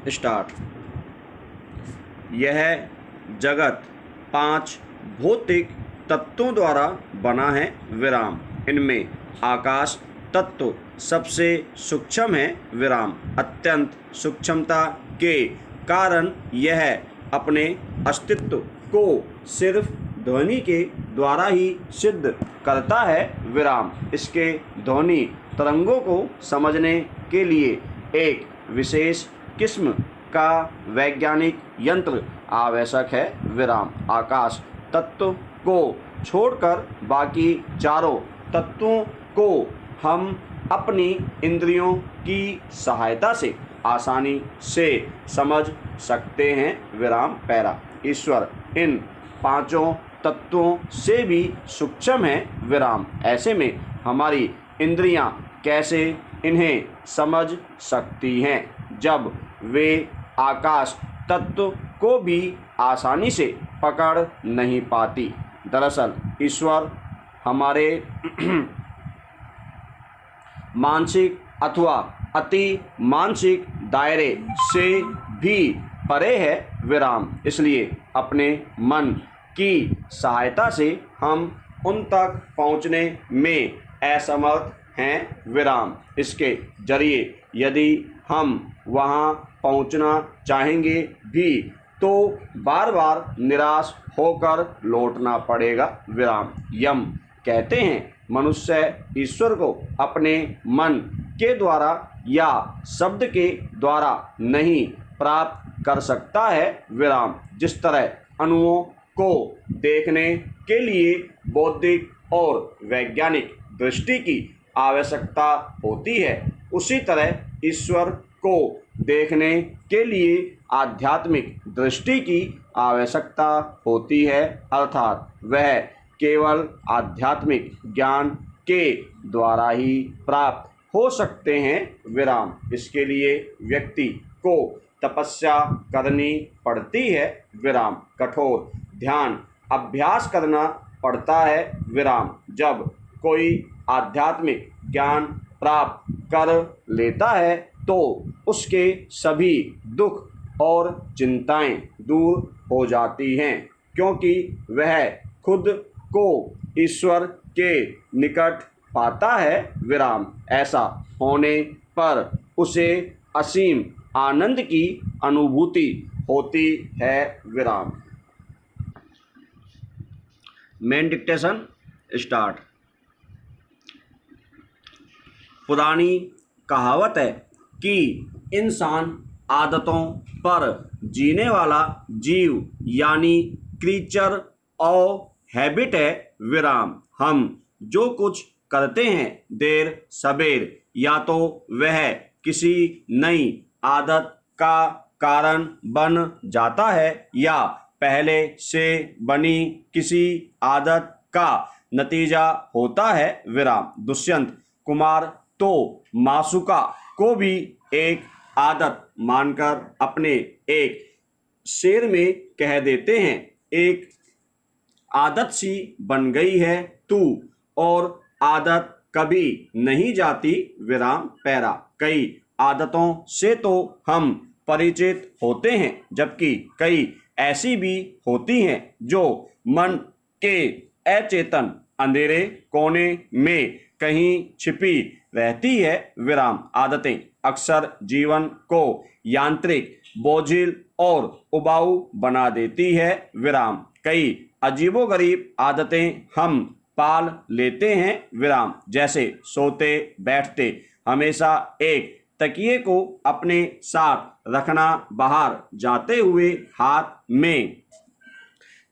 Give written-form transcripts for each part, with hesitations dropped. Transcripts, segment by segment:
Start. यह जगत 5 भौतिक तत्वों द्वारा बना है, विराम। इनमें आकाश तत्व सबसे सूक्ष्म है, विराम। अत्यंत सूक्ष्मता के कारण यह अपने अस्तित्व को सिर्फ ध्वनि के द्वारा ही सिद्ध करता है, विराम। इसके ध्वनि तरंगों को समझने के लिए एक विशेष किस्म का वैज्ञानिक यंत्र आवश्यक है, विराम। आकाश तत्व को छोड़कर बाकी चारों तत्वों को हम अपनी इंद्रियों की सहायता से आसानी से समझ सकते हैं, विराम। पैरा। ईश्वर इन 5 तत्वों से भी सूक्ष्म है, विराम। ऐसे में हमारी इंद्रियां कैसे इन्हें समझ सकती हैं जब वे आकाश तत्व को भी आसानी से पकड़ नहीं पाती। दरअसल ईश्वर हमारे मानसिक अथवा अति मानसिक दायरे से भी परे है, विराम। इसलिए अपने मन की सहायता से हम उन तक पहुँचने में असमर्थ हैं, विराम। इसके जरिए यदि हम वहाँ पहुँचना चाहेंगे भी तो बार बार निराश होकर लौटना पड़ेगा, विराम। यम कहते हैं मनुष्य ईश्वर को अपने मन के द्वारा या शब्द के द्वारा नहीं प्राप्त कर सकता है, विराम। जिस तरह अणुओं को देखने के लिए बौद्धिक और वैज्ञानिक दृष्टि की आवश्यकता होती है, उसी तरह ईश्वर को देखने के लिए आध्यात्मिक दृष्टि की आवश्यकता होती है, अर्थात वह केवल आध्यात्मिक ज्ञान के द्वारा ही प्राप्त हो सकते हैं, विराम। इसके लिए व्यक्ति को तपस्या करनी पड़ती है, विराम। कठोर ध्यान अभ्यास करना पड़ता है, विराम। जब कोई आध्यात्मिक ज्ञान प्राप्त कर लेता है तो उसके सभी दुख और चिंताएं दूर हो जाती हैं, क्योंकि वह खुद को ईश्वर के निकट पाता है, विराम। ऐसा होने पर उसे असीम आनंद की अनुभूति होती है, विराम। Main dictation start. पुरानी कहावत है कि इंसान आदतों पर जीने वाला जीव यानी क्रीचर ऑफ हैबिट है, विराम। हम जो कुछ करते हैं देर सबेर या तो वह किसी नई आदत का कारण बन जाता है या पहले से बनी किसी आदत का नतीजा होता है, विराम। दुष्यंत कुमार तो मासूका को भी एक आदत मानकर अपने एक शेर में कह देते हैं, एक आदत सी बन गई है तू और आदत कभी नहीं जाती, विराम। पैरा। कई आदतों से तो हम परिचित होते हैं, जबकि कई ऐसी भी होती हैं जो मन के अचेतन अंधेरे कोने में कहीं छिपी रहती है, विराम। आदतें अक्सर जीवन को यांत्रिक, बोझिल और उबाऊ बना देती है, विराम। कई अजीबोगरीब आदतें हम पाल लेते हैं, विराम। जैसे सोते बैठते हमेशा एक तकिए को अपने साथ रखना, बाहर जाते हुए हाथ में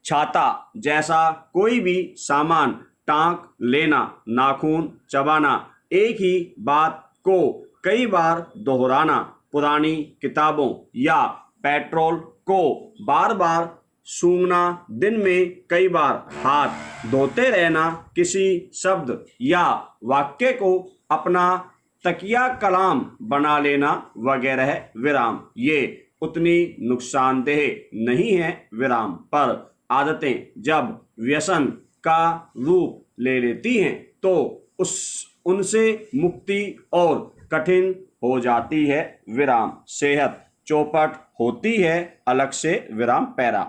छाता जैसा कोई भी सामान टांक लेना, नाखून चबाना, एक ही बात को कई बार दोहराना, पुरानी किताबों या पेट्रोल को बार बार सूंघना, दिन में कई बार हाथ धोते रहना, किसी शब्द या वाक्य को अपना तकिया कलाम बना लेना वगैरह, विराम। ये उतनी नुकसानदेह नहीं है, विराम, पर आदतें जब व्यसन का रूप ले लेती हैं तो उनसे मुक्ति और कठिन हो जाती है, विराम। सेहत चौपट होती है अलग से विराम पैरा।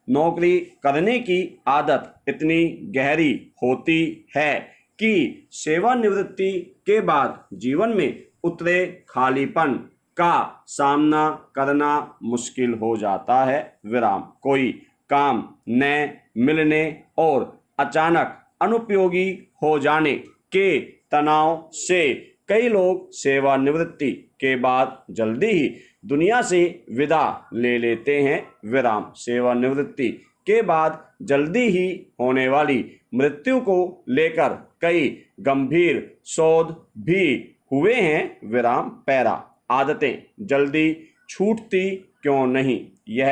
नौकरी करने की आदत इतनी गहरी होती है कि सेवानिवृत्ति के बाद जीवन में उतरे खालीपन का सामना करना मुश्किल हो जाता है विराम। कोई काम न मिलने और अचानक अनुपयोगी हो जाने के तनाव से कई लोग सेवानिवृत्ति के बाद जल्दी ही दुनिया से विदा ले लेते हैं विराम। सेवानिवृत्ति के बाद जल्दी ही होने वाली मृत्यु को लेकर कई गंभीर शोध भी हुए हैं विराम पैरा। आदतें जल्दी छूटती क्यों नहीं? यह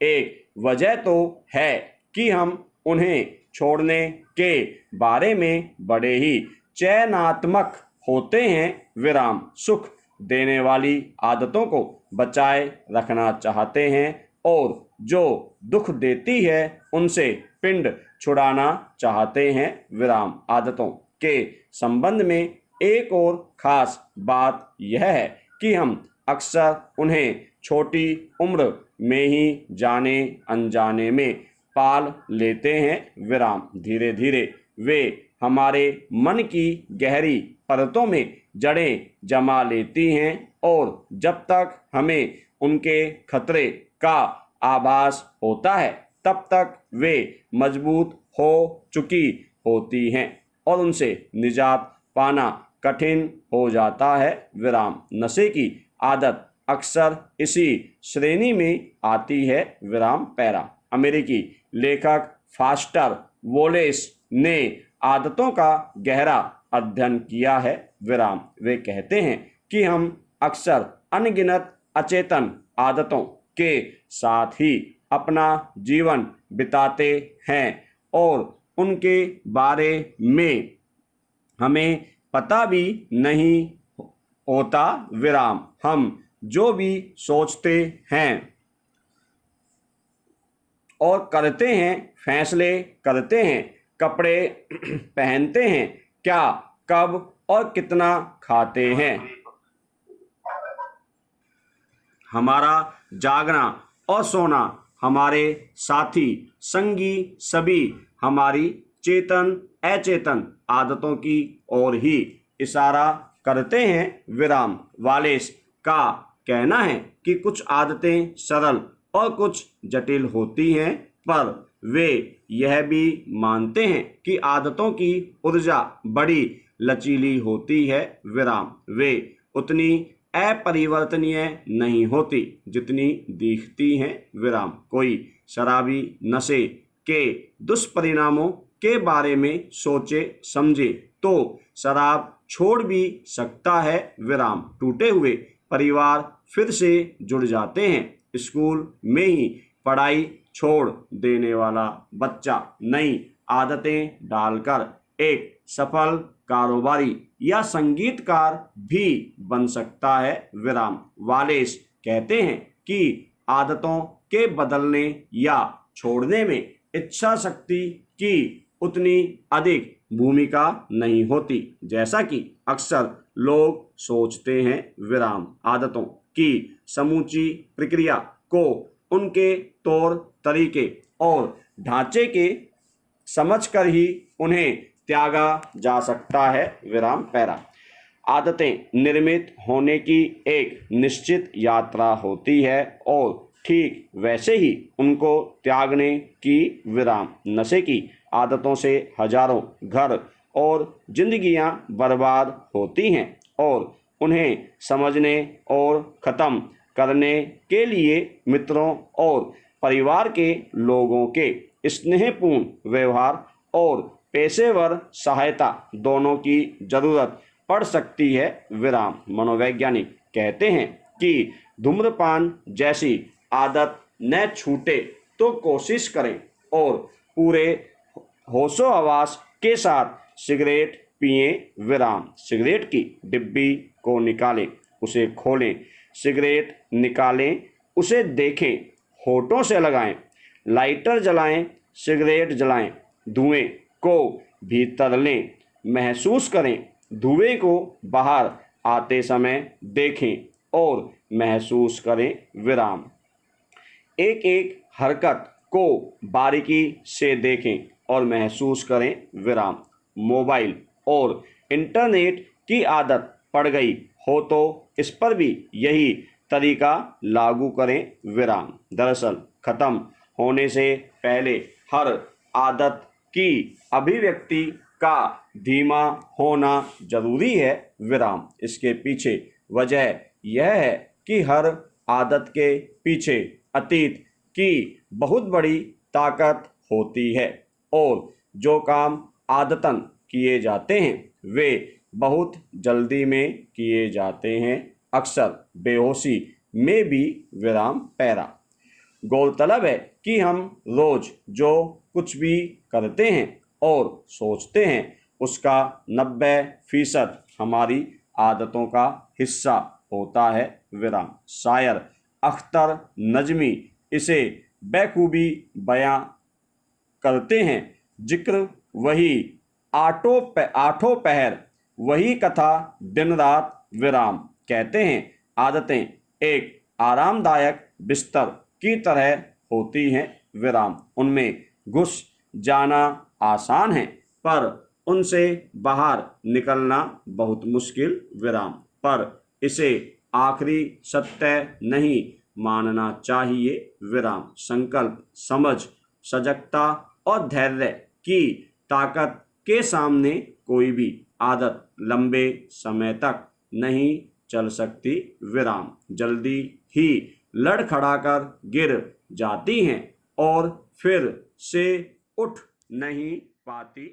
एक वजह तो है कि हम उन्हें छोड़ने के बारे में बड़े ही चयनात्मक होते हैं विराम। सुख देने वाली आदतों को बचाए रखना चाहते हैं और जो दुख देती है उनसे पिंड छुड़ाना चाहते हैं विराम। आदतों के संबंध में एक और खास बात यह है कि हम अक्सर उन्हें छोटी उम्र में ही जाने अनजाने में पाल लेते हैं विराम। धीरे धीरे वे हमारे मन की गहरी परतों में जड़ें जमा लेती हैं और जब तक हमें उनके खतरे का आभास होता है तब तक वे मजबूत हो चुकी होती हैं और उनसे निजात पाना कठिन हो जाता है विराम। नशे की आदत अक्सर इसी श्रेणी में आती है विराम पैरा। अमेरिकी लेखक फास्टर वोलेस ने आदतों का गहरा अध्ययन किया है विराम। वे कहते हैं कि हम अक्सर अनगिनत अचेतन आदतों के साथ ही अपना जीवन बिताते हैं और उनके बारे में हमें पता भी नहीं होता विराम। हम जो भी सोचते हैं और करते हैं, फैसले करते हैं, कपड़े पहनते हैं, क्या, कब और कितना खाते हैं, हमारा जागना और सोना, हमारे साथी संगी सभी हमारी चेतन अचेतन आदतों की ओर ही इशारा करते हैं विराम। वालेस का कहना है कि कुछ आदतें सरल और कुछ जटिल होती हैं पर वे यह भी मानते हैं कि आदतों की ऊर्जा बड़ी लचीली होती है विराम। वे उतनी अपरिवर्तनीय नहीं होती जितनी दिखती हैं विराम। कोई शराबी नशे के दुष्परिणामों के बारे में सोचे समझे तो शराब छोड़ भी सकता है विराम। टूटे हुए परिवार फिर से जुड़ जाते हैं। स्कूल में ही पढ़ाई छोड़ देने वाला बच्चा नई आदतें डालकर एक सफल कारोबारी या संगीतकार भी बन सकता है विराम। वालेस कहते हैं कि आदतों के बदलने या छोड़ने में इच्छा शक्ति की उतनी अधिक भूमिका नहीं होती जैसा कि अक्सर लोग सोचते हैं विराम। आदतों की समूची प्रक्रिया को उनके तौर तरीके और ढांचे के समझकर ही उन्हें त्यागा जा सकता है विराम पैरा। आदतें निर्मित होने की एक निश्चित यात्रा होती है और ठीक वैसे ही उनको त्यागने की विराम। नशे की आदतों से हजारों घर और जिंदगियां बर्बाद होती हैं और उन्हें समझने और ख़त्म करने के लिए मित्रों और परिवार के लोगों के स्नेहपूर्ण व्यवहार और पेशेवर सहायता दोनों की जरूरत पड़ सकती है विराम। मनोवैज्ञानिक कहते हैं कि धूम्रपान जैसी आदत न छूटे तो कोशिश करें और पूरे होशो हवास के साथ सिगरेट पिएं विराम। सिगरेट की डिब्बी को निकालें, उसे खोलें, सिगरेट निकालें, उसे देखें, होठों से लगाएं, लाइटर जलाएं, सिगरेट जलाएं, धुएं को भीतर लें, महसूस करें, धुएं को बाहर आते समय देखें, और महसूस करें विराम। एक एक हरकत को बारीकी से देखें और महसूस करें विराम। मोबाइल और इंटरनेट की आदत पड़ गई हो तो इस पर भी यही तरीका लागू करें विराम। दरअसल खत्म होने से पहले हर आदत की अभिव्यक्ति का धीमा होना जरूरी है विराम। इसके पीछे वजह यह है कि हर आदत के पीछे अतीत की बहुत बड़ी ताकत होती है और जो काम आदतन किए जाते हैं वे बहुत जल्दी में किए जाते हैं, अक्सर बेहोशी में भी विराम। पैरा गौरतलब है कि हम रोज जो कुछ भी करते हैं और सोचते हैं उसका 90% हमारी आदतों का हिस्सा होता है विराम। शायर अख्तर नजमी इसे बेखूबी बयां करते हैं। जिक्र वही आठों पहर वही कथा दिन रात विराम। कहते हैं आदतें एक आरामदायक बिस्तर की तरह होती हैं विराम। उनमें घुस जाना आसान है पर उनसे बाहर निकलना बहुत मुश्किल विराम। पर इसे आखिरी सत्य नहीं मानना चाहिए विराम। संकल्प, समझ, सजगता और धैर्य की ताकत के सामने कोई भी आदत लंबे समय तक नहीं चल सकती विराम। जल्दी ही लड़खड़ाकर गिर जाती हैं और फिर से उठ नहीं पाती